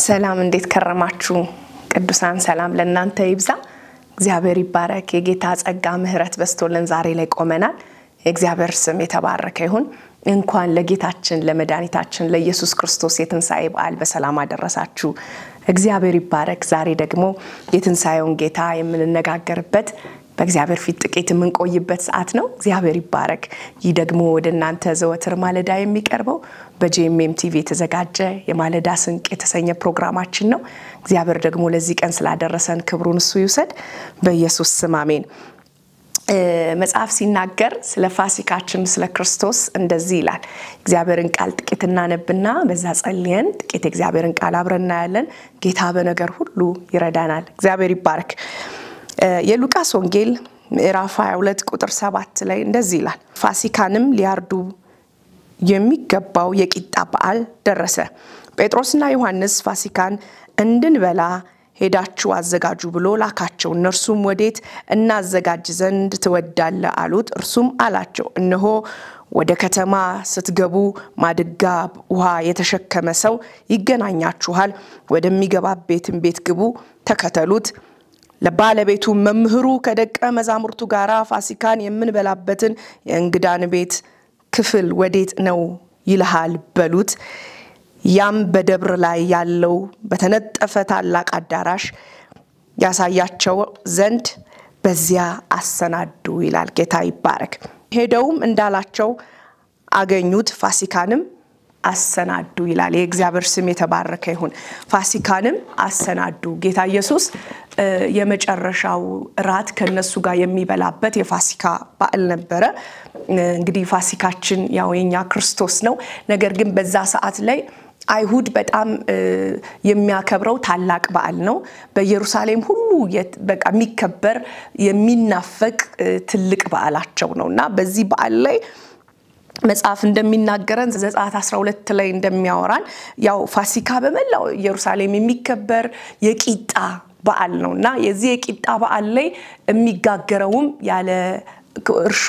ሰላም እንዴት ከረማችሁ ቅዱሳን ሰላም ለእናንተ ይብዛ እግዚአብሔር ይባረክ የጌታ ጸጋ ምህረት በስቶልን ዛሬ ላይ ቆመናል የእግዚአብሔር ስም የተባረከ ይሁን እንኳን ለጌታችን ለመድኃኒታችን ለኢየሱስ ክርስቶስ የትንሳኤ በዓል በሰላም አደረሳችሁ እግዚአብሔር ይባረክ ዛሬ ደግሞ የትንሳኤውን ጌታ የምንነጋገርበት በእግዚአብሔር ፊት ጥቂት የምንቆይበት ሰዓት ነው እግዚአብሔር ይባረክ ይህ ደግሞ ወደናንተ ዘወትር ማለዳ የሚቀርበው በጂኤምኤም ቲቪ የተዘጋጀ የማለዳ ስንቅ የተሰኘ ፕሮግራማችን ነው እግዚአብሔር ደግሞ ለዚህ ቀን ስላደረሰን ክብሩን እሱ ይውሰድ በኢየሱስ ስም አሜን መጽሐፍ ሲናገር ስለ ፋሲካችን ስለ ክርስቶስ እንደዚህ ይላል እግዚአብሔርን ቃል ጥቂት እናነብና በዛ ጸልየን ጥቂት እግዚአብሔርን ቃል አብረና ያለን ጌታ በነገር ሁሉ ይረዳናል እግዚአብሔር ይባረክ የሉቃስ ወንጌል ምዕራፍ 22 ቁጥር 7 ላይ እንደዚህ ይላል ፋሲካንም ሊያርዱ የሚገባው የቂጣ በዓል ደረሰ ጴጥሮስና ዮሐንስ ፋሲካን እንድንበላ ሄዳችሁ አዘጋጁ ብሎ ላካቸው እነርሱም ወዴት እናዘጋጅ ዘንድ ትወዳለ አሉት እርሱም አላቸው እነሆ ወደ ከተማ ስትገቡ ማድጋ ውሃ የተሸከመ ሰው ይገናኛችኋል ወደሚገባበትም ቤት ግቡ ተከተሉት ለባለቤቱ መምህሩ ከደቀ መዛሙርቱ ጋራ ፋሲካን የምንበላበትን የእንግዳን ቤት ክፍል ወዴት ነው ይልሃል በሉት ያም በደብር ላይ ያለው በተነጠፈ ታላቅ አዳራሽ ያሳያቸው ዘንድ በዚያ አሰናዱ ይላል ጌታ ይባረክ ሄደውም እንዳላቸው አገኙት ፋሲካንም አሰናዱ ይላል የእግዚአብሔር ስም የተባረከ ይሁን ፋሲካንም አሰናዱ ጌታ ኢየሱስ የመጨረሻው ራት ከነሱ ጋር የሚበላበት የፋሲካ በዓል ነበር እንግዲህ ፋሲካችን ያው የኛ ክርስቶስ ነው ነገር ግን በዛ ሰዓት ላይ አይሁድ በጣም የሚያከብረው ታላቅ በዓል ነው በኢየሩሳሌም ሁሉ በቃ የሚከበር የሚናፈቅ ትልቅ በዓላቸው ነውና በዚህ በዓል ላይ መጽሐፍ እንደሚናገረን ዘጸአት 12 ላይ እንደሚያወራን ያው ፋሲካ በመላው ኢየሩሳሌም የሚከበር የቂጣ በዓል ነውና የዚህ የቂጣ በዓል ላይ የሚጋገረውም ያለ እርሾ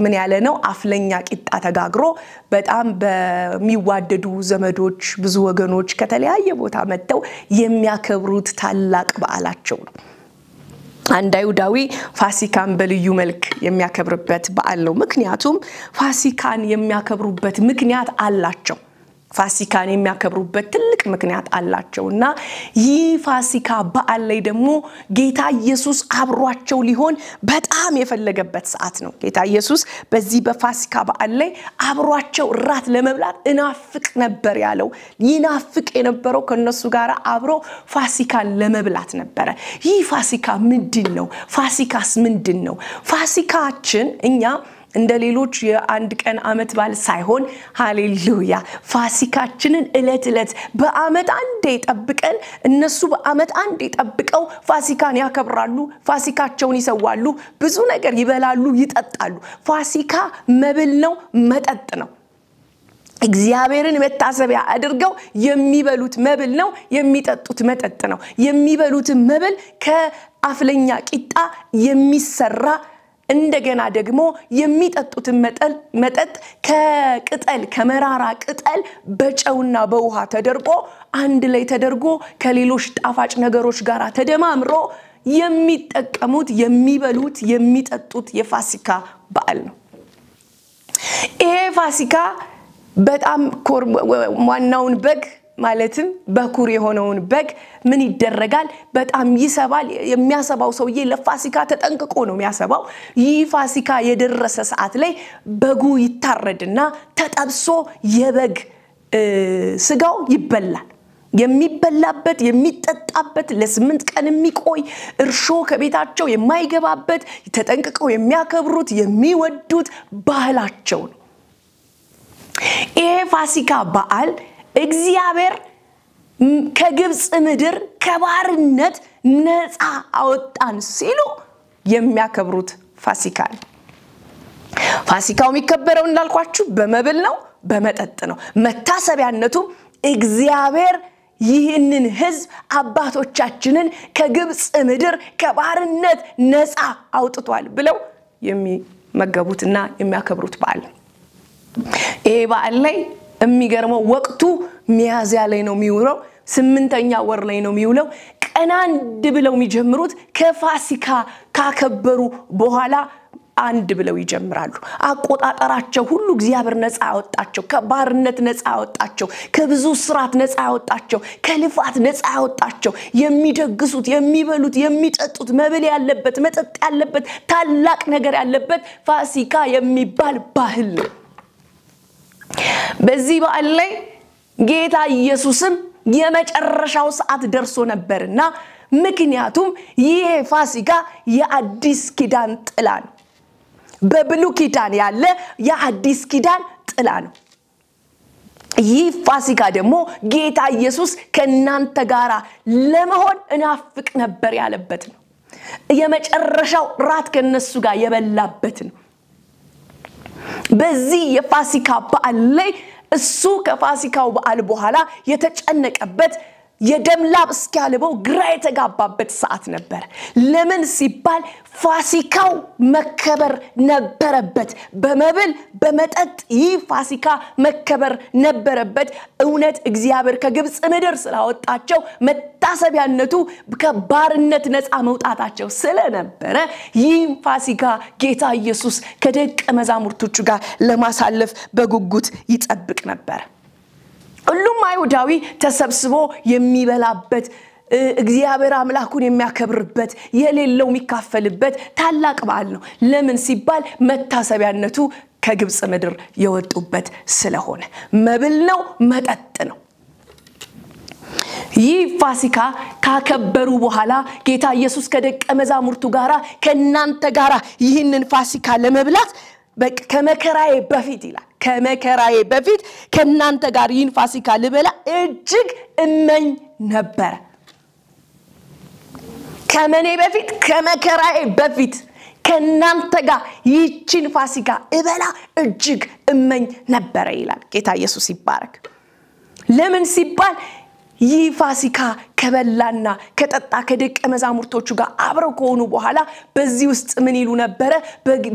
ምን ያለ ነው አፍለኛ ቂጣ ተጋግሮ በጣም በሚዋደዱ ዘመዶች ብዙ ወገኖች ከተለያየ ቦታ መጥተው የሚያከብሩት ታላቅ በዓላቸው ነው አንድ አይሁዳዊ ፋሲካን በልዩ መልክ የሚያከብርበት በዓል ነው ምክንያቱም ፋሲካን የሚያከብሩበት ምክንያት አላቸው ፋሲካን የሚያከብሩበት ትልቅ ምክንያት አላቸውና ይህ ፋሲካ በዓል ላይ ደግሞ ጌታ ኢየሱስ አብሯቸው ሊሆን በጣም የፈለገበት ሰዓት ነው ጌታ ኢየሱስ በዚህ በፋሲካ በዓል ላይ አብሯቸው ራት ለመብላት እናፍቅ ነበር ያለው ይናፍቅ የነበረው ከነሱ ጋር አብሮ ፋሲካን ለመብላት ነበር ይህ ፋሲካ ምንድነው ፋሲካስ ምንድነው ፋሲካችን እኛ እንደ ሌሎች የአንድ ቀን አመት በዓል ሳይሆን ሃሌሉያ ፋሲካችንን እለት በአመት አንዴ ጠብቀን እነሱ በአመት አንዴ ጠብቀው ፋሲካን ያከብራሉ ፋሲካቸውን ይሰዋሉ ብዙ ነገር ይበላሉ ይጠጣሉ ፋሲካ መብል ነው መጠጥ ነው እግዚአብሔርን መታሰቢያ አድርገው የሚበሉት መብል ነው የሚጠጡት መጠጥ ነው የሚበሉት መብል ከአፍለኛ ቂጣ የሚሰራ እንደገና ደግሞ የሚጠጡት መጠጥ ከቅጠል ከመራራ ቅጠል በጨውና በውሃ ተደርጎ አንድ ላይ ተደርጎ ከሌሎች ጣፋጭ ነገሮች ጋር ተደማምሮ የሚጠቀሙት የሚበሉት የሚጠጡት የፋሲካ በዓል ነው ይሄ ፋሲካ በጣም ዋናውን በግ ማለትም በኩር የሆነውን በግ ምን ይደረጋል በጣም ይሰባል የሚያሰባው ሰውዬ ለፋሲካ ተጠንቅቆ ነው የሚያሰባው ይህ ፋሲካ የደረሰ ሰዓት ላይ በጉ ይታረድና ተጠብሶ የበግ ስጋው ይበላል የሚበላበት የሚጠጣበት ለ8 ቀን የሚቆይ እርሾ ከቤታቸው የማይገባበት ተጠንቅቀው የሚያከብሩት የሚወዱት ባህላቸው ነው ይሄ ፋሲካ በዓል እግዚአብሔር ከግብጽ ምድር ከባርነት ነፃ አወጣን ሲሉ የሚያከብሩት ፋሲካ ነው ፋሲካው የሚከበረው እንዳልኳችሁ በመብል ነው በመጠጥ ነው መታሰቢያነቱ እግዚአብሔር ይህንን ህዝብ አባቶቻችንን ከግብጽ ምድር ከባርነት ነፃ አውጥቷል ብለው የሚመገቡትና የሚያከብሩት በዓል ይሄ በዓል ላይ የሚገርመው ወቅቱ ሚያዝያ ላይ ነው የሚውለው 8ኛ ወር ላይ ነው የሚውለው ቀን አንድ ብለው የሚጀምሩት ከፋሲካ ካከበሩ በኋላ አንድ ብለው ይጀምራሉ አቆጣጣራቸው ሁሉ እግዚአብሔር ነፃ ያወጣቸው ከባርነት ነፃ ያወጣቸው ከብዙ ስራት ነፃ ያወጣቸው ከልፋት ነፃ ያወጣቸው የሚደግሱት የሚበሉት የሚጠጡት መብል ያለበት መጠጥ ያለበት ታላቅ ነገር ያለበት ፋሲካ የሚባል ባህል ነው በዚህ በዓል ላይ ጌታ ኢየሱስም የመጨረሻው ሰዓት ደርሶ ነበርና ምክንያቱም ይሄ ፋሲካ የአዲስ ኪዳን ጥላ ነው በብሉይ ኪዳን ያለ የአዲስ ኪዳን ጥላ ነው ይህ ፋሲካ ደግሞ ጌታ ኢየሱስ ከናንተ ጋራ ለመሆን እናፍቅ ነበር ያለበት ነው የመጨረሻው ራት ከነሱ ጋር የበላበት ነው በዚህ የፋሲካ በዓል ላይ እሱ ከፋሲካው በዓል በኋላ የተጨነቀበት የደምላብ እስኪያልበው ግራ የተጋባበት ሰዓት ነበር ለምን ሲባል ፋሲካው መከበር ነበረበት በመብል በመጠጥ ይህ ፋሲካ መከበር ነበረበት እውነት እግዚአብሔር ከግብጽ ምድር ስላወጣቸው መታሰቢያነቱ ከባርነት ነፃ መውጣታቸው ስለነበረ ይህ ፋሲካ ጌታ ኢየሱስ ከደቀ መዛሙርቶቹ ጋር ለማሳለፍ በጉጉት ይጠብቅ ነበር ሁሉም አይሁዳዊ ተሰብስቦ የሚበላበት እግዚአብሔር አምላኩን የሚያከብርበት የሌለው የሚካፈልበት ታላቅ በዓል ነው ለምን ሲባል መታሰቢያነቱ ከግብጽ ምድር የወጡበት ስለሆነ መብል ነው መጠጥ ነው ይህ ፋሲካ ካከበሩ በኋላ ጌታ ኢየሱስ ከደቀ መዛሙርቱ ጋራ ከናንተ ጋራ ይህንን ፋሲካ ለመብላት ከመከራዬ በፊት ይላል ከመከራዬ በፊት ከናንተ ጋር ይህን ፋሲካ ልበላ እጅግ እመኝ ነበር ከመኔ በፊት ከመከራዬ በፊት ከናንተ ጋር ይህችን ፋሲካ እበላ እጅግ እመኝ ነበር ይላል ጌታ ኢየሱስ ይባረክ ለምን ሲባል ይህ ፋሲካ ከበላና ከጠጣ ከደቀ መዛሙርቶቹ ጋር አብረው ከሆኑ በኋላ በዚህ ውስጥ ምን ይሉ ነበር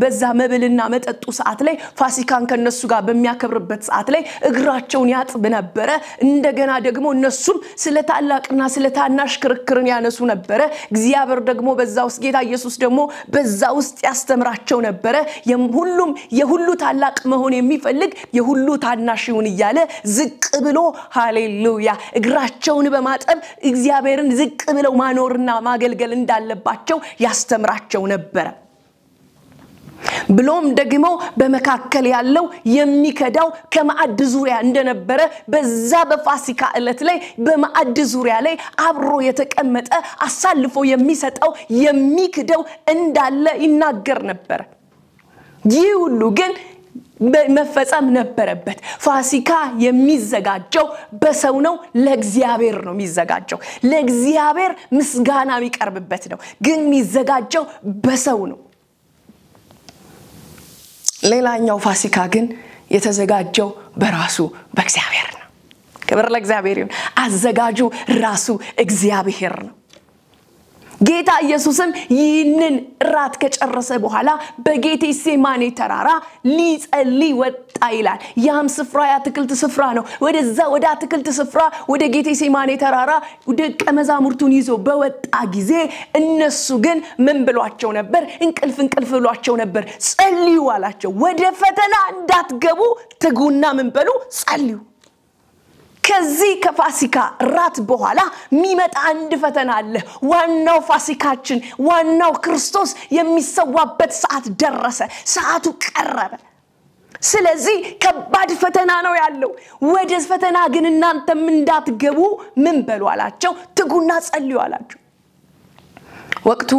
በዛ መብልና መጠጡ ሰዓት ላይ ፋሲካን ከነሱ ጋር በሚያከብርበት ሰዓት ላይ እግራቸውን ያጥብ ነበር እንደገና ደግሞ እነሱም ስለ ታላቅና ስለ ታናሽ ክርክርን ያነሱ ነበር እግዚአብሔር ደግሞ በዛ ውስጥ ጌታ ኢየሱስ ደግሞ በዛ ውስጥ ያስተምራቸው ነበር ሁሉም የሁሉ ታላቅ መሆን የሚፈልግ የሁሉ ታናሽ ይሁን ይያለ ዝቅ ብሎ ሃሌሉያ እግራቸውን በማጠብ እግዚአብሔርን ዝቅ ብለው ማኖርና ማገልገል እንዳለባቸው ያስተምራቸው ነበር ብሎም ደግሞ በመካከል ያለው የሚከዳው ከማዕድ ዙሪያ እንደነበረ በዛ በፋሲካ ዕለት ላይ በማዕድ ዙሪያ ላይ አብሮ የተቀመጠ አሳልፎ የሚሰጠው የሚክደው እንዳለ ይናገር ነበር ይህ ሁሉ ግን መፈጸም ነበረበት ፋሲካ የሚዘጋጀው በሰው ነው ለእግዚአብሔር ነው የሚዘጋጀው ለእግዚአብሔር ምስጋና የሚቀርብበት ነው ግን የሚዘጋጀው በሰው ነው ሌላኛው ፋሲካ ግን የተዘጋጀው በራሱ በእግዚአብሔር ነው ክብር ለእግዚአብሔር ይሁን አዘጋጁ ራሱ እግዚአብሔር ነው ጌታ ኢየሱስም ይህንን ራት ከጨረሰ በኋላ በጌቴሴማኒ ተራራ ሊጸልይ ወጣ ይላል ያም ስፍራ የአትክልት ስፍራ ነው ወደዛ ወደ አትክልት ስፍራ ወደ ጌቴሴማኒ ተራራ ደቀ መዛሙርቱን ይዞ በወጣ ጊዜ እነሱ ግን ምን ብሏቸው ነበር እንቅልፍ ብሏቸው ነበር ጸልዩ አላቸው ወደ ፈተና እንዳትገቡ ትጉና ምን በሉ ጸልዩ ከዚህ ከፋሲካ ራት በኋላ ሚመጣ አንድ ፈተና አለ ዋናው ፋሲካችን ዋናው ክርስቶስ የሚሰዋበት ሰዓት ደረሰ ሰዓቱ ቀረበ ስለዚህ ከባድ ፈተና ነው ያለው ወደ ፈተና ግን እናንተም እንዳትገቡ ምን በሉ አላቸው ትጉና ጸልዩ አላቸው ወቅቱ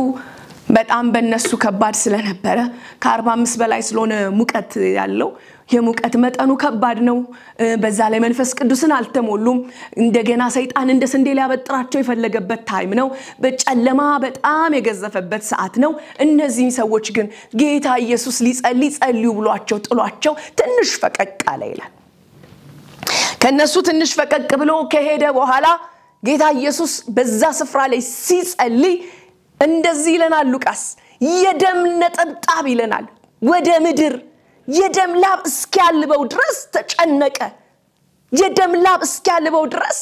በጣም በእነሱ ከባድ ስለነበረ ከ45 በላይ ስለሆነ ሙቀት ያለው የሙቀት መጠኑ ከባድ ነው በዛ ላይ መንፈስ ቅዱስን አልተሞሉም እንደገና ሰይጣን እንደ ስንዴ ሊያበጥራቸው የፈለገበት ታይም ነው በጨለማ በጣም የገዘፈበት ሰዓት ነው እነዚህ ሰዎች ግን ጌታ ኢየሱስ ሊጸልዩ ብሏቸው ጥሏቸው ትንሽ ፈቀቅ አለ ይላል ከነሱ ትንሽ ፈቀቅ ብሎ ከሄደ በኋላ ጌታ ኢየሱስ በዛ ስፍራ ላይ ሲጸልይ እንደዚህ ይለናል ሉቃስ የደም ነጠብጣብ ይለናል ወደ ምድር የደም ላብ እስኪያልበው ድረስ ተጨነቀ የደም ላብ እስኪያልበው ድረስ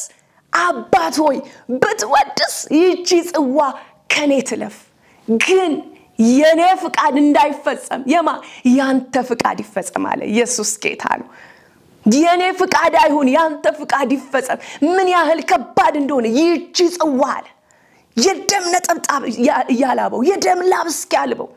አባት ሆይ ብትወድስ ይህች ጽዋ ከኔ ትለፍ ግን የኔ ፍቃድ እንዳይፈጸም ያንተ ፍቃድ ይፈጸም አለ ኢየሱስ ጌታ ነው የኔ ፍቃድ አይሁን ያንተ ፍቃድ ይፈጸም ምን ያህል ከባድ እንደሆነ ይህች ጽዋ አለ የደም ነጠብጣብ ያላበው የደም ላብ እስኪያልበው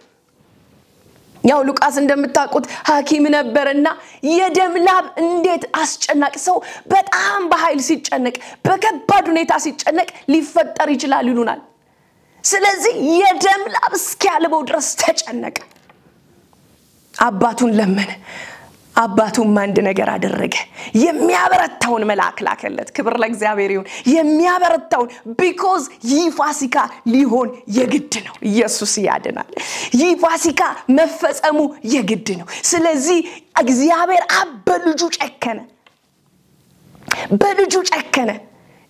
ያው ሉቃስ እንደምታውቁት ሐኪም ነበርና የደም ላብ እንዴት አስጨናቂ ሰው በጣም በኃይል ሲጨነቅ በከባድ ሁኔታ ሲጨነቅ ሊፈጠር ይችላል ይሉናል ስለዚህ የደም ላብ እስኪያልበው ድረስ ተጨነቀ አባቱን ለመነ አባቱም አንድ ነገር አደረገ የሚያበረታውን መልአክ ላከለት ክብር ለእግዚአብሔር ይሁን የሚያበረታውን because ይፋሲካ ሊሆን የግድ ነው ኢየሱስ ያድናል ይፋሲካ መፈጸሙ የግድ ነው ስለዚህ እግዚአብሔር አብ በልጁ ጨከነ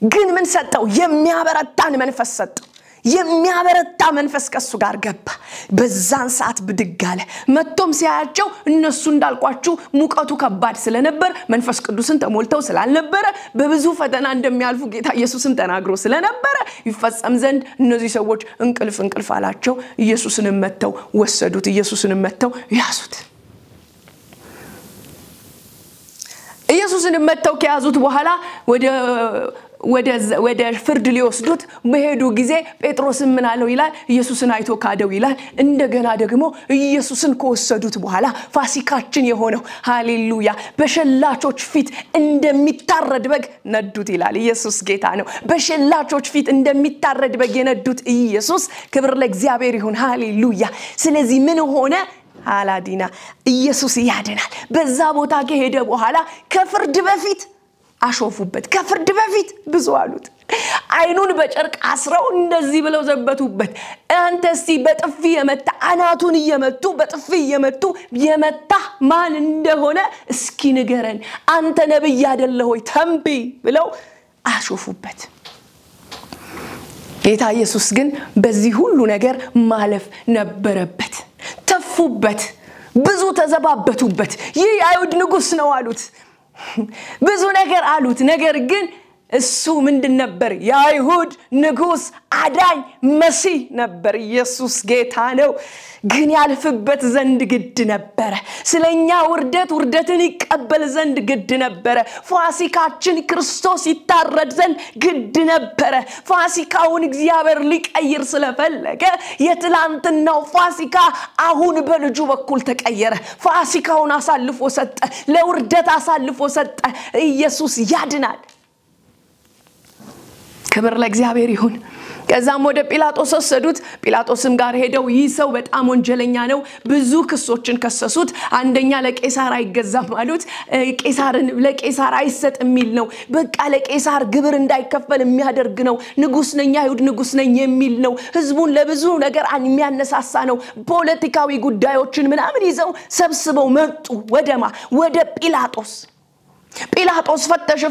ግን ምን ሰጠው የሚያበረታን መንፈስ ሰጠው የሚያበረታ መንፈስ ከሱ ጋር ገባ በዛን ሰዓት ብድጋለ መጥቶም ሲያያቸው እነሱ እንዳልቋችሁ ሙቀቱ ከባድ ስለነበር መንፈስ ቅዱስን ተሞልተው ስላልነበረ በብዙ ፈተና እንደሚያልፉ ጌታ ኢየሱስም ተናግሮ ስለነበረ ይፈጸም ዘንድ እነዚህ ሰዎች እንቅልፍ አላቸው ኢየሱስንም መተው ወሰዱት ኢየሱስንም መተው ያዙት ኢየሱስንም መተው ከያዙት በኋላ ወደ ፍርድ ሊወስዱት በሄዱ ጊዜ ጴጥሮስም ምን አለው ይላል ኢየሱስን አይቶ ካደው ይላል እንደገና ደግሞ ኢየሱስን ከወሰዱት በኋላ ፋሲካችን የሆነው ሃሌሉያ በሸላቾች ፊት እንደሚታረድ በግ ነዱት ይላል ኢየሱስ ጌታ ነው በሸላቾች ፊት እንደሚታረድ በግ የነዱት ኢየሱስ ክብር ለእግዚአብሔር ይሁን ሃሌሉያ ስለዚህ ምን ሆነ አላዲና ኢየሱስ ያድናል በዛ ቦታ ከሄደ በኋላ ከፍርድ በፊት አሾፉበት ከፍርድ በፊት ብዙ አሉት አይኑን በጨርቅ አስረው እንደዚህ ብለው ዘበቱበት አንተሲ በጥፊ የመታ አናቱን እየመቱ በጥፊ የመታ ማን እንደሆነ እስኪ ንገረን አንተ ነብይ አይደለ ሆይ ተንብይ ብለው አሾፉበት ጌታ ኢየሱስ ግን በዚህ ሁሉ ነገር ማለፍ ነበረበት ተፉበት ብዙ ተዘባበቱበት ይህ አይሁድ ንጉስ ነው አሉት ብዙ ነገር አሉት ነገር ግን እሱ ምንድን ነበር የአይሁድ ንጉስ አዳኝ መሲህ ነበር ኢየሱስ ጌታ ነው ግን ያልፍበት ዘንድ ግድ ነበር ስለኛ ውርደትን ይቀበል ዘንድ ግድ ነበር ፋሲካችን ክርስቶስ ይታረድ ዘንድ ግድ ነበር ፋሲካውን እግዚአብሔር ሊቀይር ስለፈለገ የትላንትናው ፋሲካ አሁን በልጁ በኩል ተቀየረ ፋሲካውን አሳልፎ ሰጠ ለውርደት አሳልፎ ሰጠ ኢየሱስ ያድናል ክብር ለእግዚአብሔር ይሁን ከዛም ወደ ጲላጦስ ወሰዱት ጲላጦስም ጋር ሄደው ይህ ሰው በጣም ወንጀለኛ ነው ብዙ ክሶችን ከሰሱት አንደኛ ለቄሳር አይገዛም አሉት ለቄሳር አይሰጥ የሚል ነው በቃ ለቄሳር ግብር እንዳይከፈል የሚያደርግ ነው ንጉስ ነኝ አይሁድ ንጉስ ነኝ የሚል ነው ህዝቡን ለብዙ ነገር የሚያነሳሳ ነው ፖለቲካዊ ጉዳዮችን ምናምን ይዘው ሰብስበው መጡ ወደ ጲላጦስ ፈተሸ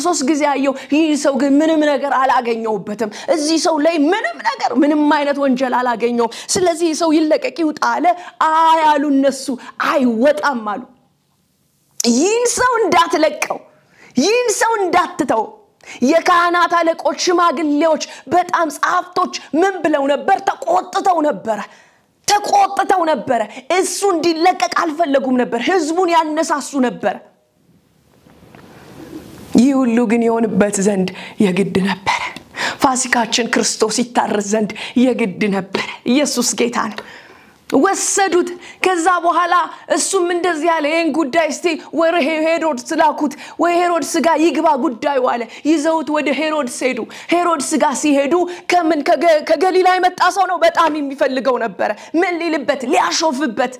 3 ጊዜ አየው ይህ ሰው ግን ምንም ነገር አላገኘውበትም እዚህ ሰው ላይ ምንም አይነት ወንጀል አላገኘው ስለዚህ ሰው ይለቀቅ ይውጣ አለ አያሉ እነሱ አይወጣም አሉ ይህን ሰው እንዳትለቀው ይህን ሰው እንዳትተው የካህናት አለቆች ሽማግሌዎች በጣም ጻፍቶች ምን ብለው ነበር ተቆጥተው ነበር እሱ እንዲለቀቅ አልፈለጉም ነበር ህዝቡን ያነሳሱ ነበር ይሁሉ ግን የሆነበት ዘንድ የግድ ነበር ፋሲካችን ክርስቶስ ይታረድ ዘንድ የግድ ነበር ኢየሱስ ጌታ ነው ወሰዱት ከዛ በኋላ እሱም እንደዚህ ያለ ይሄን ጉዳይ እስቲ ወደ ሄሮድስ ላኩት ሄሮድስ ጋር ይግባ ጉዳዩ አለ ይዘውት ወደ ሄሮድስ ጋር ሲሄዱ ከገሊላ የመጣ ሰው ነው በጣም የሚፈልገው ነበር ምን ሊልበት ሊያሾፍበት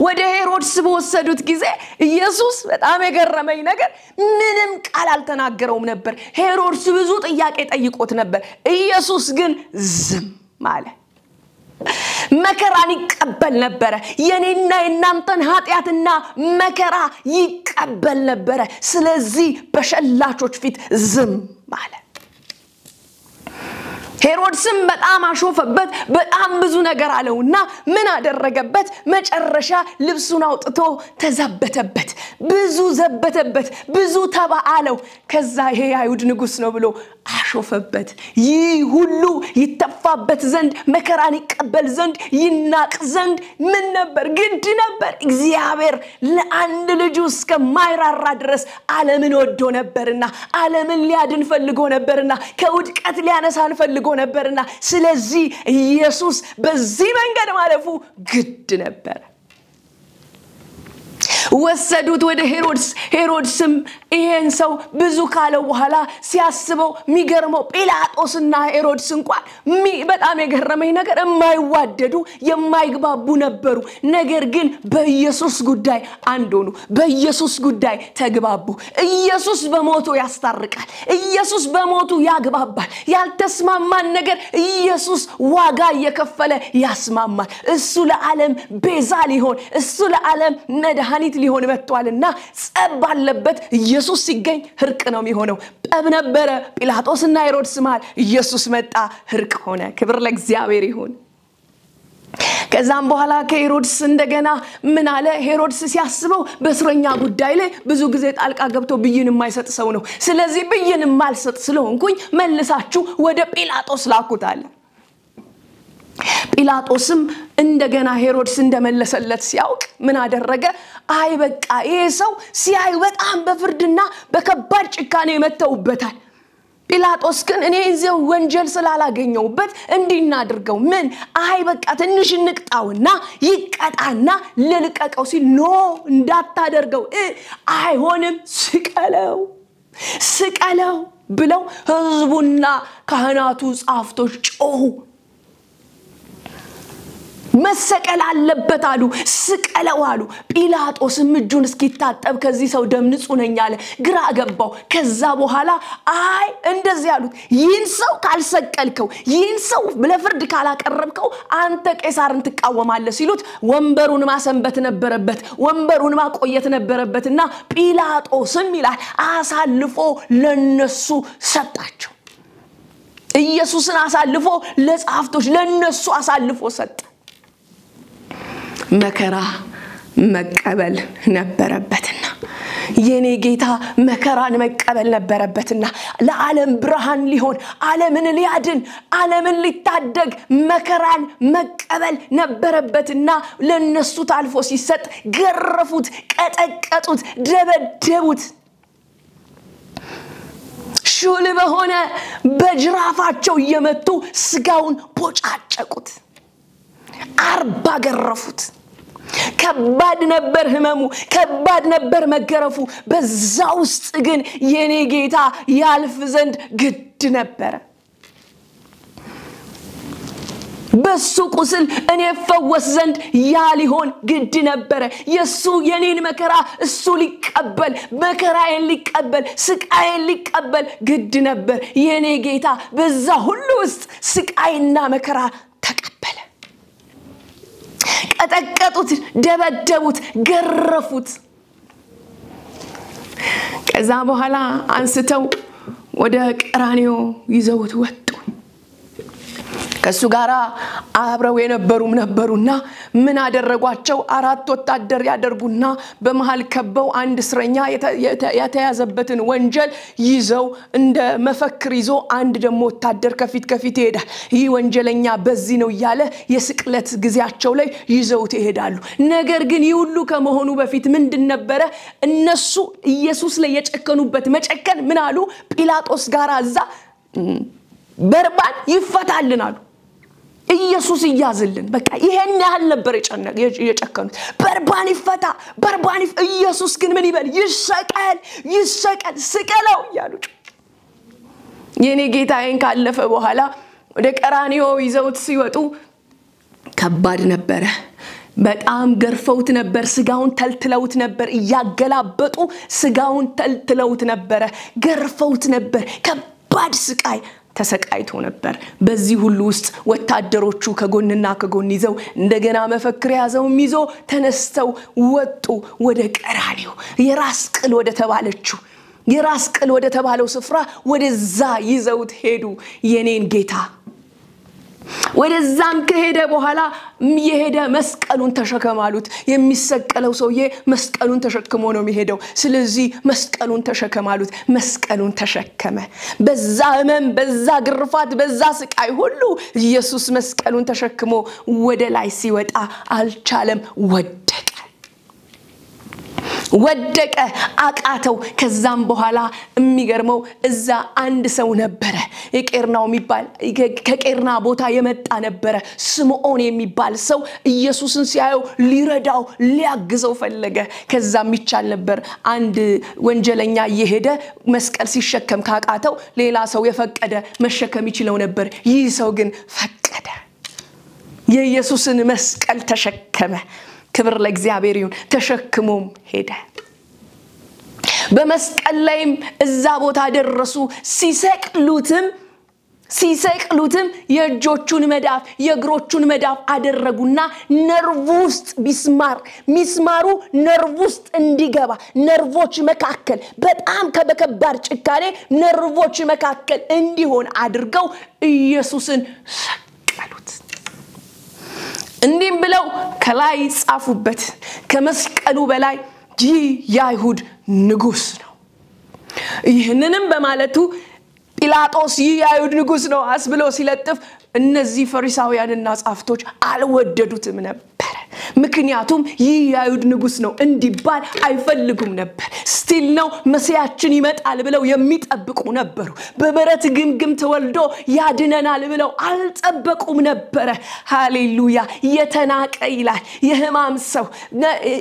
ወደ ሄሮድስ በወሰዱት ጊዜ ኢየሱስ በጣም የገረመኝ ነገር ምንም ቃል አልተናገረውም ነበር ሄሮድስ ብዙ ጥያቄ ጠይቆት ነበር ኢየሱስ ግን ዝም አለ መከራን ይቀበል ነበር የኔና የናንተን ኃጢያትና መከራ ይቀበል ነበር ስለዚህ በሸላቾች ፊት ዝም አለ ሄሮድስም በጣም አሾፈበት በጣም ብዙ ነገር አለውና ምን አደረገበት መጨረሻ ልብሱን አውጥቶ ተዘበተበት ብዙ ዘበተበት ብዙ ተባአለው ከዛ ይሄ አይሁድ ንጉስ ነው ብሎ አሾፈበት ይህ ሁሉ ይተፋበት ዘንድ መከራን ይቀበል ዘንድ ይናቅ ዘንድ ምን ነበር ግድ ነበር እግዚአብሔር ለአንድ ልጁ እስከማይራራ ድረስ ዓለምን ወዶ ነበርና ዓለምን ሊያድን ፈልጎ ነበርና ከውድቀት ሊያነሳን ፈልጎ ነበርና ስለዚህ ኢየሱስ በዚህ መንገድ ማለፉ ግድ ነበር ወሰዱት ወደ ሄሮድስም ይሄን ሰው ብዙ ካለው በኋላ ሲያስበው ሚገርመው ጲላጦስና ሄሮድስ እንኳን በጣም የገረመኝ ነገር የማይዋደዱ የማይግባቡ ነበሩ ነገር ግን በኢየሱስ ጉዳይ አንድ ሆኑ በኢየሱስ ጉዳይ ተግባቡ ኢየሱስ በሞቱ ያስታርቃል ኢየሱስ በሞቱ ያግባባል ያልተስማማን ነገር ኢየሱስ ዋጋ እየከፈለ ያስማማል እሱ ለዓለም ቤዛ ሊሆን እሱ ለዓለም መድኃኒት ሊሆን መጥቷልና ጸብ ባለበት ኢየሱስ ሲገኝ ህርቅ ነው የሚሆነው ጠብ ነበረ ጲላጦስና ሄሮድስ ማለት ኢየሱስ መጣ ህርቅ ሆነ ክብር ለእግዚአብሔር ይሁን ከዛም በኋላ ከሄሮድስ እንደገና ምን አለ ሄሮድስ ሲያስበው በእስረኛ ጉዳይ ላይ ብዙ ጊዜ ጣልቃ ገብቶ ብይን የማይሰጥ ሰው ነው ስለዚህ ብይን የማልሰጥ ስለሆንኩኝ መልሳችሁ ወደ ጲላጦስ ላኩት አለ ጲላጦስም እንደገና ሄሮድስ እንደመለሰለት ሲያውቅ ምን አደረገ አይ በቃ ይሄ ሰው ሲያይ በጣም በፍርድና በከባድ ጭካኔ መተውበታል ጲላጦስ ግን እኔ እዚው ወንጀል ስላላገኘውበት እንዲናድርገው ምን አይ በቃ ትንሽ ንቅጣውና ይቀጣና ለልቀቀው ሲል ኖ እንዳታደርገው አይሆንም ስቀለው ብለው ህዝቡና ካህናቱ ጻፍቶች ጮሁ መሰቀል አለበት አሉ ስቀለው አሉ ጲላጦስም እጁን እስኪታጠብ ከዚህ ሰው ደም ንጹህ ነኝ አለ ግራ ገባው ከዛ በኋላ አይ እንደዚህ ያሉት ይህን ሰው ካልሰቀልከው ይህን ሰው ለፍርድ ካላቀረብከው አንተ ቄሳርን ትቃወማለህ ሲሉት ወንበሩን ማሰንበት ነበረበት ወንበሩን ማቆየት ነበረበትና ጲላጦስም ይላል አሳልፎ ለነሱ ሰጣቸው ኢየሱስን አሳልፎ ለጻፍቶች ለነሱ አሳልፎ ሰጠ መከራ መቀበል ነበረበትና የኔ ጌታ መከራን መቀበል ነበረበትና ለዓለም ብርሃን ሊሆን ዓለምን ሊያድን ዓለምን ሊታደግ መከራን መቀበል ነበረበትና ለነሱ ታልፎ ሲሰጥ ገረፉት ቀጠቀጡት ደበደቡት ሹል በሆነ በጅራፋቸው እየመቱ ስጋውን ቦጫጨቁት 40 ገረፉት ከባድ ነበር ህመሙ ከባድ ነበር መገረፉ በዛ ውስጥ ግን የኔ ጌታ ያልፍ ዘንድ ግድ ነበር በሱ ቁስል እኔ ፈወስ ዘንድ ያ ሊሆን ግድ ነበር የሱ የኔን መከራ እሱ ሊቀበል መከራዬን ሊቀበል ስቃዬን ሊቀበል ግድ ነበር የኔ ጌታ በዛ ሁሉ ውስጥ ስቃይና መከራ ተቀበለ ቀጠቀጡት ደበደቡት ገረፉት ከዛ በኋላ አንስተው ወደ ቀራንዮ ይዘውት ወጡ ከሱ ጋራ አብረው የነበሩም ነበሩና ምን አደረጓቸው 4 ወታደር ያደርጉና በመሃል ከበው አንድ እስረኛ የተያዘበትን ወንጀል ይዘው እንደ መፈክር ይዞ አንድ ደሞ ወታደር ከፊት ይሄዳል ይህ ወንጀለኛ በዚህ ነው ያለ የስቅለት ግዚያቸው ላይ ይዘውት ይሄዳሉ ነገር ግን ይሁሉ ከመሆኑ በፊት ምንድን ነበር እነሱ ኢየሱስ ላይ የጨከኑበት መጨከን ምን አሉ ጲላጦስ ጋራ እዛ በርባን ይፈታልናሉ ኢየሱስ ይያዝልን በቃ ይሄን ያህል ነበር የጨከኑት በርባን ይፈታ በርባን ኢየሱስ ግን ምን ይበል ይሰቀል ስቀለው ያሉ የኔ ጌታዬን ካለፈ በኋላ ወደ ቀራንዮ ይዘውት ሲወጡ ከባድ ነበር በጣም ገርፈውት ነበር ስጋውን ተልትለውት ነበር ያገላበጡ ስጋውን ተልትለውት ነበር ገርፈውት ነበር ከባድ ስቃይ ተሰቃይቶ ነበር በዚህ ሁሉ ውስጥ ወታደሮቹ ከጎንና ከጎን ይዘው እንደገና መፈክር ያዘውም ይዞ ተነስተው ወጡ ወደ ቀራንዮ የራስ ቅል ወደ ተባለው ስፍራ ወደዛ ይዘውት ሄዱ የኔን ጌታ ወደዛም ከሄደ በኋላ የሄደ መስቀሉን ተሸከማሉት የሚሰቀለው ሰውዬ መስቀሉን ተሸክሞ ነው የሚሄደው ስለዚህ መስቀሉን ተሸከማሉት መስቀሉን ተሸከመ በዛ ህመም በዛ ግርፋት በዛ ስቃይ ሁሉ ኢየሱስ መስቀሉን ተሸክሞ ወደ ላይ ሲወጣ አልቻለም ወደቀ አቃተው ከዛም በኋላ የሚገርመው እዛ አንድ ሰው ነበረ የቄርናው የሚባል ከቄርና ቦታ የመጣ ነበረ ስምዖን የሚባል ሰው ኢየሱስን ሲያየው ሊረዳው ሊያግዘው ፈለገ ከዛም ይቻል ነበር አንድ ወንጀለኛ እየሄደ መስቀል ሲሸከም ካቃተው ሌላ ሰው የፈቀደ መሸከም ይችላል ነበር ይህ ሰው ግን ፈቀደ የኢየሱስን መስቀል ተሸከመ ክብር ለእግዚአብሔር ይሁን ተሸክሞም ሄደ በመስቀል ላይም እዛ ቦታ ደረሱ ሲሰቅሉትም የእጆቹን መዳፍ የእግሮቹን መዳፍ አደረጉና ነርቭ ውስጥ ሚስማሩ ነርቭ ውስጥ እንዲገባ ነርቮች መካከል በጣም ከበከባድ ጭካኔ ነርቮች መካከል እንዲሆን አድርገው ኢየሱስን ሰቀሉት እንዲም ብለው ከላይ ጻፉበት ከመስቀሉ በላይ ይህ የአይሁድ ንጉስ ነው ይህንንም በማለቱ ጲላጦስ ይህ የአይሁድ ንጉስ ነው አስብሎ ሲለጥፍ እነዚህ ፈሪሳውያንና ጻፍቶች አልወደዱትም ነበር ምክንያቱም ይህ የአይሁድ ንጉስ ነው እንዲባል አይፈልጉም ነበር ስቲል ነው መሲያችን ይመጣል ብለው የሚጠብቁ ነበሩ በበረት ግምግም ተወልዶ ያድነናል ብለው አልጠበቁም ነበር ሃሌሉያ የተናቀ ይላል የህማም ሰው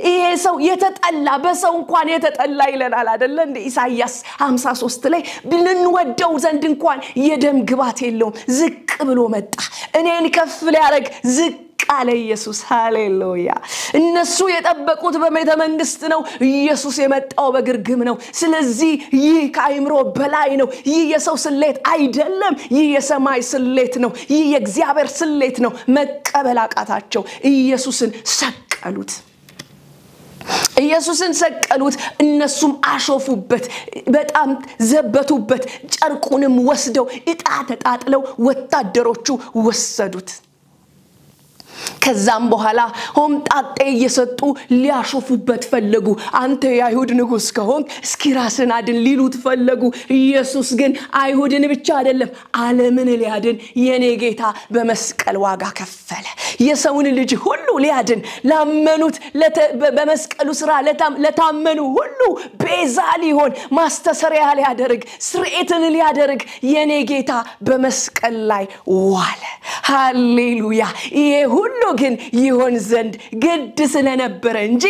ይሄ ሰው የተጠላ በሰው እንኳን የተጠላ ይለናል አይደለ እንደ ኢሳይያስ 53 ላይ ብንወደው ዘንድ እንኳን የደም ግባት የለውም ዝቅ ብሎ መጣ እኔን ከፍ ሊያረግ ዝቅ አለ ኢየሱስ ሃሌሉያ እነሱ የጠበቁት በቤተ መንግስት ነው ኢየሱስ የመጣው በግርግም ነው ስለዚህ ይህ ከአይምሮ በላይ ነው ይህ የሰው ስሌት አይደለም ይህ የሰማይ ስሌት ነው ይህ የእግዚአብሔር ስሌት ነው መቀበል አቃታቸው ኢየሱስን ሰቀሉት እነሱም አሾፉበት በጣም ዘበቱበት ጨርቁንም ወስደው እጣ ተጣጥለው ወታደሮቹ ወሰዱት ከዛም በኋላ ሆምጣጤ እየሰጡ ሊያሾፉበት ፈለጉ አንተ የአይሁድ ንጉስ ከሆንክ እስኪ ራስን አድን ሊሉት ፈለጉ ኢየሱስ ግን አይሁድን ብቻ አይደለም ዓለምን ሊያድን የኔ ጌታ በመስቀል ዋጋ ከፈለ የሰውን ልጅ ሁሉ ሊያድን ላመኑት በመስቀሉ ስራ ለታመኑ ሁሉ ቤዛ ሊሆን ማስተሰሪያ ሊያደርግ ስርዓትን ሊያደርግ የኔ ጌታ በመስቀል ላይ ዋለ ሃሌሉያ ይሄ ሁሉ ግን ይሆን ዘንድ ግድ ስለነበረ እንጂ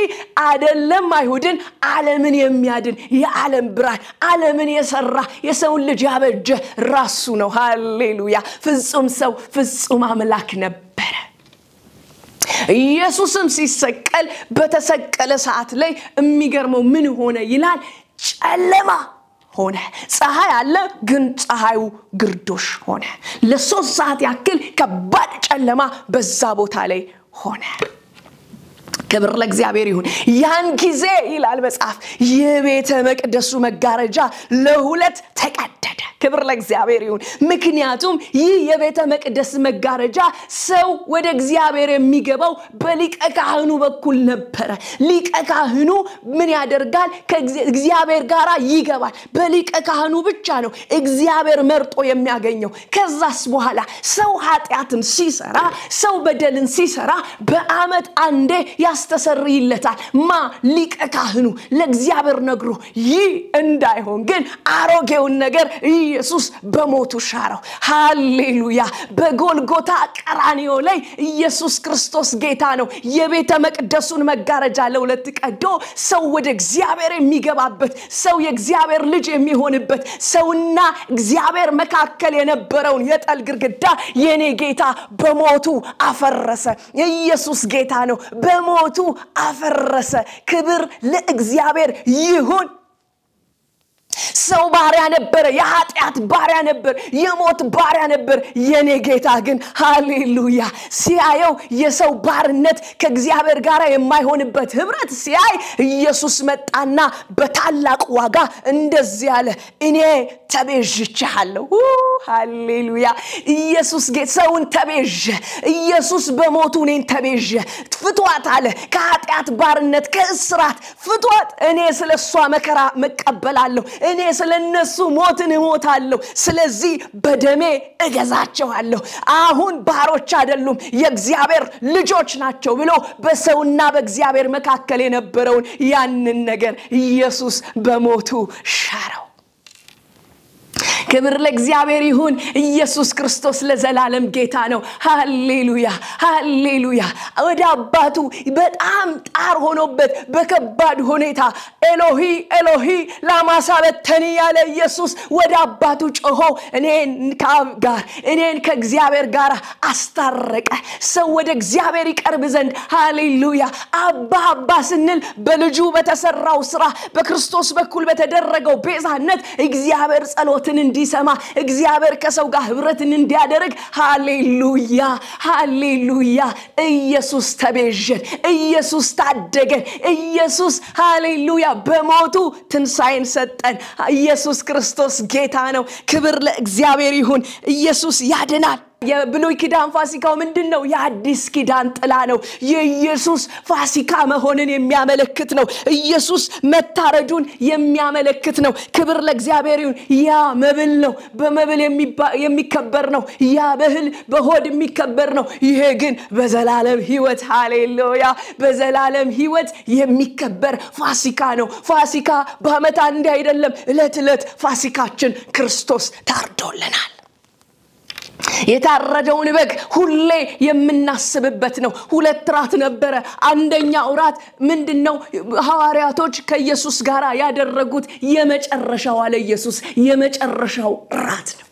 አይደለም አይሁድን ዓለምን የሚያድን የዓለም ብርሃን ዓለምን የሰራ የሰው ልጅ ያበጀ ራሱ ነው ሃሌሉያ ፍጹም ሰው ፍጹም አምላክ ነበር ኢየሱስም ሲሰቀል በተሰቀለ ሰዓት ላይ የሚገርመው ምን ሆነ ይላል ጨለማ ሆነ ፀሐይ አለ ግን ፀሐዩ ግርዶሽ ሆነ ለ3 ሰዓት ያክል ከባድ ጨለማ በዛ ቦታ ላይ ሆነ ክብር ለእግዚአብሔር ይሁን ያን ጊዜ ይላል መጽሐፍ የቤተ መቅደሱ መጋረጃ ለሁለት ተቀደደ ክብር ለእግዚአብሔር ይሁን ምክንያቱም ይህ የቤተ መቅደስ መጋረጃ ሰው ወደ እግዚአብሔር የሚገባው በሊቀ ካህኑ በኩል ነበር ሊቀ ካህኑ ምን ያደርጋል ከእግዚአብሔር ጋራ ይገባል በሊቀ ካህኑ ብቻ ነው እግዚአብሔር መርጦ የሚያገኘው ከዛስ በኋላ ሰው ኃጢያትን ሲሰራ ሰው በደልን ሲሰራ በአመት አንዴ ያስተሰርይለታል ሊቀ ካህኑ ለእግዚአብሔር ነግሮ ይህ እንዳይሆን ግን አሮጌውን ነገር ኢየሱስ በሞቱ ሻረው ሃሌሉያ በጎልጎታ ቀራንዮ ላይ ኢየሱስ ክርስቶስ ጌታ ነው የቤተ መቅደሱን መጋረጃ ለሁለት ቀዶ ሰው ወደ እግዚአብሔር የሚገባበት ሰው የእግዚአብሔር ልጅ የሚሆንበት ሰውና እግዚአብሔር መካከል የነበረውን የጠል ግርግዳ የኔ ጌታ በሞቱ አፈረሰ ኢየሱስ ጌታ ነው በሞቱ አፈረሰ ክብር ለእግዚአብሔር ይሁን ሰው ባሪያ ነበር የኃጢአት ባሪያ ነበር የሞት ባሪያ ነበር የኔ ጌታ ግን ሃሌሉያ ሲያየው የሰው ባርነት ከእግዚአብሔር ጋር የማይሆንበት ህብረት ሲያይ ኢየሱስ መጣና በታላቅ ዋጋ እንደዚህ ያለ እኔ ተቤዥቻለሁ ሃሌሉያ ኢየሱስ ጌታውን ተቤዥ ኢየሱስ በሞቱ እኔን ተቤዥ ፍቷት አለ ከኃጢአት ባርነት ከእስራት ፍቷት እኔ ስለሷ መከራ መቀበላለሁ እኔ ስለነሱ ሞትን እሞታለሁ ስለዚህ በደሜ እገዛቸዋለሁ አሁን ባሮች አይደሉም የእግዚአብሔር ልጆች ናቸው ብሎ በሰውና በእግዚአብሔር መካከል የነበረውን ያንን ነገር ኢየሱስ በሞቱ ሻረው ክብር ለእግዚአብሔር ይሁን ኢየሱስ ክርስቶስ ለዘላለም ጌታ ነው ሃሌሉያ ሃሌሉያ ወደ አባቱ በጣም ጣር ሆኖበት በከባድ ሁኔታ ኤሎሂ ኤሎሂ ላማ ሰበቅተኒ ያለ ኢየሱስ ወደ አባቱ ጮሆ እኔን ከአብ ጋር እኔን ከእግዚአብሔር ጋር አስታረቀ ሰው ወደ እግዚአብሔር ይቀርብ ዘንድ ሃሌሉያ አባ ስንል በልጁ በተሰራው ሥራ በክርስቶስ በኩል በተደረገው ቤዛነት እግዚአብሔር ጸሎትን እንዲሰማ እግዚአብሔር ከሰው ጋር ህብረትን እንዲያደርግ ሃሌሉያ ሃሌሉያ ኢየሱስ ተቤዠን ኢየሱስ ታደገን ኢየሱስ ሃሌሉያ በሞቱ ትንሳኤን ሰጠን ኢየሱስ ክርስቶስ ጌታ ነው ክብር ለእግዚአብሔር ይሁን ኢየሱስ ያድናል የብሉይ ኪዳን ፋሲካው ምንድነው የአዲስ ኪዳን ጥላ ነው የኢየሱስ ፋሲካ መሆንን የሚያመለክት ነው ኢየሱስ መታረዱን የሚያመለክት ነው ክብር ለእግዚአብሔር ይሁን ያ መብል ነው በመብል የሚከበር ነው ያ በህል በሆድ የሚከበር ነው ይሄ ግን በዘላለም ህይወት ሃሌሉያ በዘላለም ህይወት የሚከበር ፋሲካ ነው ፋሲካ በአመት አንዴ አይደለም እለት ፋሲካችን ክርስቶስ ታርዶልናል የታረደውን በግ ሁሌ የምናስብበት ነው ሁለት ራት ነበር አንደኛው ራት ምንድነው ሐዋርያቶች ከኢየሱስ ጋር ያደረጉት የመጨረሻው አለ ኢየሱስ የመጨረሻው ራት ነው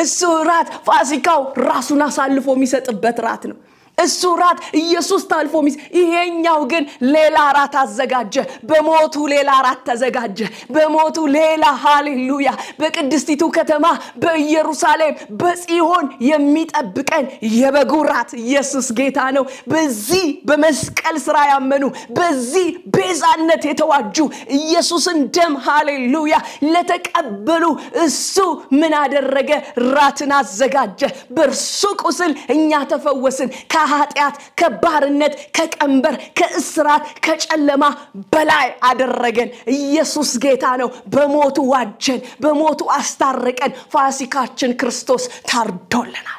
እሱ ራት ፋሲካው ራሱን አሳልፎ የሚሰጥበት ራት ነው እሱ ራት ኢየሱስ ታልፎ ይሄኛው ግን ሌላ ራት አዘጋጀ በሞቱ ሌላ ራት ተዘጋጀ በሞቱ ሌላ ሃሌሉያ በቅድስቲቱ ከተማ በኢየሩሳሌም በጽዮን የሚጠብቀን የበጉ ራት ኢየሱስ ጌታ ነው በዚህ በመስቀል ሥራ ያመኑ በዚህ ቤዛነት የተዋጁ ኢየሱስን ደም ሃሌሉያ ለተቀበሉ እሱ ምን አደረገ ራትን አዘጋጀ በርሱ ቁስል እኛ ተፈወስን ኃጢአት ከባርነት ከቀንበር ከእስራት ከጨለማ በላይ አደረገን ኢየሱስ ጌታ ነው በሞቱ ዋጀን በሞቱ አስታረቀን ፋሲካችን ክርስቶስ ታርዶልናል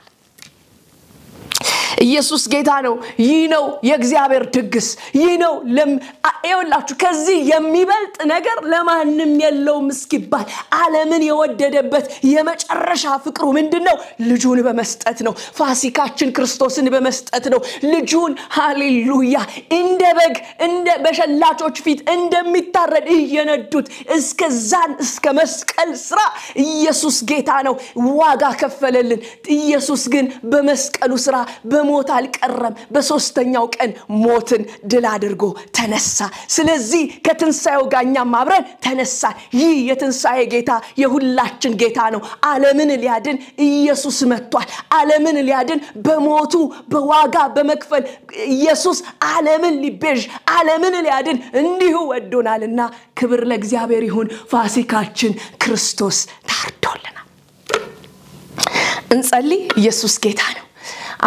ኢየሱስ ጌታ ነው ይህ ነው የእግዚአብሔር ድግስ ይህ ነው ለማይውላችሁ ከዚህ የሚበልጥ ነገር ለማንም የለውም እስኪባል ዓለምን የወደደበት የመጨረሻ ፍቅሩ ምንድነው ልጁን በመስጠት ነው ፋሲካችን ክርስቶስን በመስጠት ነው ልጁን ሃሌሉያ እንደ በግ እንደ በሸላቾች ፊት እንደሚታረድ እየነዱት እስከዛን እስከ መስቀል ሥራ ኢየሱስ ጌታ ነው ዋጋ ከፈለልን ኢየሱስ ግን በመስቀሉ ሥራ በሞት አልቀረም በሶስተኛው ቀን ሞትን ድል አድርጎ ተነሳ ስለዚህ ከትንሳኤው ጋኛም አብረን ተነሳ ይህ የትንሳኤ ጌታ የሁላችን ጌታ ነው ዓለምን ሊያድን ኢየሱስ መጥቷል ዓለምን ሊያድን በሞቱ በዋጋ በመክፈል ኢየሱስ ዓለምን ሊቤዥ ዓለምን ሊያድን እንዲሁ ወዶናልና ክብር ለእግዚአብሔር ይሁን ፋሲካችን ክርስቶስ ታርዶልናል እንጸልይ ኢየሱስ ጌታ ነው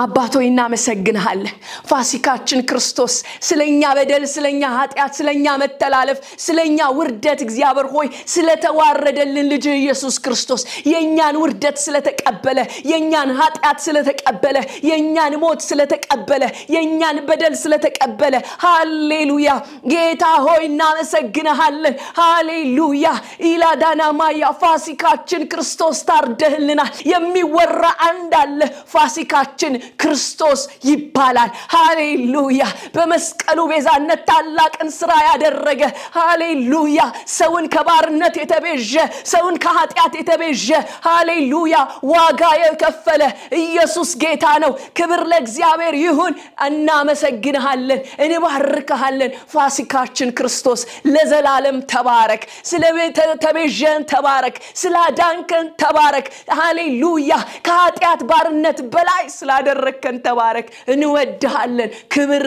አባቶይ እናመሰግንሃለን ፋሲካችን ክርስቶስ ስለኛ በደል ስለኛ ኃጢአት ስለኛ መተላለፍ ስለኛ ውርደት እግዚአብሔር ሆይ ስለተዋረደልን ልጅ ኢየሱስ ክርስቶስ የኛን ውርደት ስለተቀበለ የኛን ኃጢአት ስለተቀበለ የኛን ሞት ስለተቀበለ የኛን በደል ስለተቀበለ ሃሌሉያ ጌታ ሆይ እናመሰግንሃለን ሃሌሉያ ኢላዳና ማያ ፋሲካችን ክርስቶስ ታርደህልናል የሚወራ አንድ አለ ፋሲካችን ክርስቶስ ይባላል ሃሌሉያ በመስቀሉ ቤዛነት ታላቅን ሥራ ያደረገ ሃሌሉያ ሰውን ከባርነት የተቤዠ ሰውን ከኃጢአት የተቤዠ ሃሌሉያ ዋጋ የከፈለ ኢየሱስ ጌታ ነው ክብር ለእግዚአብሔር ይሁን እናመሰግንሃለን እንባርክሃለን ፋሲካችን ክርስቶስ ለዘላለም ተባረክ ስለተቤዠን ተባረክ ስላዳንከን ተባረክ ሃሌሉያ ከኃጢአት ባርነት በላይ ስላደረከን ተባረክ እንወድሃለን ክብር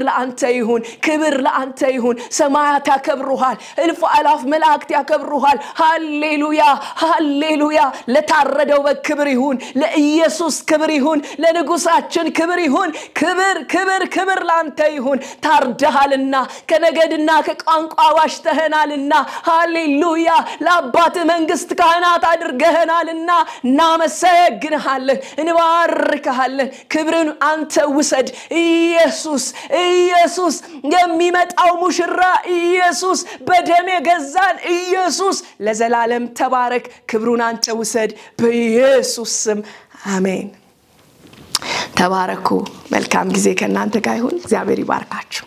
ለአንተ ይሁን ሰማያት ያከብሩሃል እልፍ አላፍ መላእክት ያከብሩሃል ሃሌሉያ ለታረደው በክብር ይሁን ለኢየሱስ ክብር ይሁን ለንጉሳችን ክብር ይሁን ክብር ላንተ ይሁን ታርደሃልና ከነገድና ከቋንቋ ዋሽተህናልና ሃሌሉያ ለአባት መንግስት ካህናት አድርገህናልና እናመሰግንሃለን እንባርክሃለን ክብርን አንተ ውሰድ ኢየሱስ የሚመጣው ሙሽራ ኢየሱስ በደም የገዛን ኢየሱስ ለዘላለም ተባረክ ክብሩን አንተ ውሰድ በኢየሱስ ስም አሜን ተባረኩ መልካም ጊዜ ከናንተ ጋር ይሁን እግዚአብሔር ይባርካችሁ